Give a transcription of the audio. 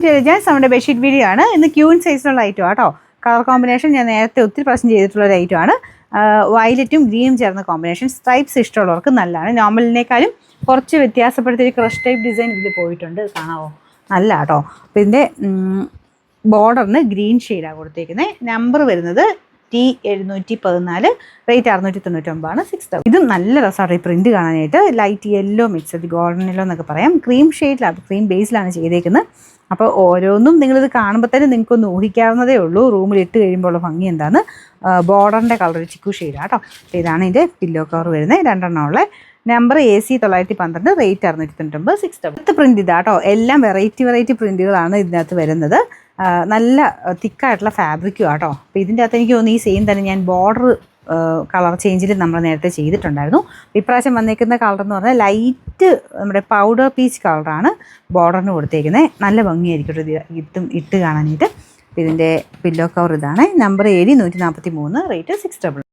നമ്മുടെ bedsheet video ആണ്. ഇന്ന് ക്യൂൻ സൈസിലുള്ള ഐറ്റം ആട്ടോ. കളർ കോമ്പിനേഷൻ ഞാൻ നേരത്തെ ഒത്തിരി പ്രാവശ്യം ചെയ്തിട്ടുള്ള ഒരു ഐറ്റം ആണ്. വയലറ്റും ഗ്രീനും ചേർന്ന കോമ്പിനേഷൻ. സ്ട്രൈപ്സ് ഇഷ്ടമുള്ളവർക്ക് നല്ലതാണ്. നോർമലിനേക്കാളും കുറച്ച് വ്യത്യാസപ്പെടുത്തിയ ക്രഷ് ടൈപ്പ് ഡിസൈൻ ഇതിൽ പോയിട്ടുണ്ട്. കാണാവോ? നല്ല കേട്ടോ. അപ്പോൾ ഇതിൻ്റെ ബോർഡറിന് ഗ്രീൻ ഷെയ്ഡാണ് കൊടുത്തേക്കുന്നത്. നമ്പർ വരുന്നത് T714, റേറ്റ് 699, 6000. ഇതും നല്ല രസമാണ് ഈ പ്രിൻറ്റ് കാണാനായിട്ട്. ലൈറ്റ് യെല്ലോ മിക്സ്, അത് ഗോൾഡൻ യെല്ലോ എന്നൊക്കെ പറയാം. ക്രീം ഷെയ്ഡിലാണ്, ക്രീം ബേസിലാണ് ചെയ്തേക്കുന്നത്. അപ്പോൾ ഓരോന്നും നിങ്ങളിത് കാണുമ്പോൾ തന്നെ നിങ്ങൾക്കൊന്ന് ഊഹിക്കാവുന്നതേ ഉള്ളൂ റൂമിൽ ഇട്ട് കഴിയുമ്പോൾ ഉള്ള ഭംഗി എന്താണെന്ന്. ബോർഡറിൻ്റെ കളർ ചിക്കു ഷെയ്ഡാണ് കേട്ടോ. ഇതാണ് ഇതിൻ്റെ പില്ലോ കവർ വരുന്നത്. 2 ഉള്ള നമ്പർ AC 912, റേറ്റ് 699, 6000. അടുത്ത പ്രിൻറ്റ് ഇതാട്ടോ. എല്ലാം വെറൈറ്റി പ്രിൻറ്റുകളാണ് ഇതിനകത്ത് വരുന്നത്. നല്ല തിക്കായിട്ടുള്ള ഫാബ്രിക്കും ആട്ടോ. അപ്പോൾ ഇതിൻ്റെ അകത്ത് എനിക്ക് തോന്നുന്നു ഈ സെയിം തന്നെ ഞാൻ ബോർഡർ കളർ ചേഞ്ചിൽ നമ്മൾ നേരത്തെ ചെയ്തിട്ടുണ്ടായിരുന്നു. ഇപ്രാവശ്യം വന്നേക്കുന്ന കളർ എന്ന് പറഞ്ഞാൽ ലൈറ്റ് നമ്മുടെ പൗഡർ പീച്ച് കളറാണ് ബോർഡറിന് കൊടുത്തേക്കുന്നത്. നല്ല ഭംഗിയായിരിക്കും ഇതും ഇട്ട് കാണാനായിട്ട്. ഇതിൻ്റെ പില്ലോ കവർ ഇതാണ്. Number AD 143, rate 6000.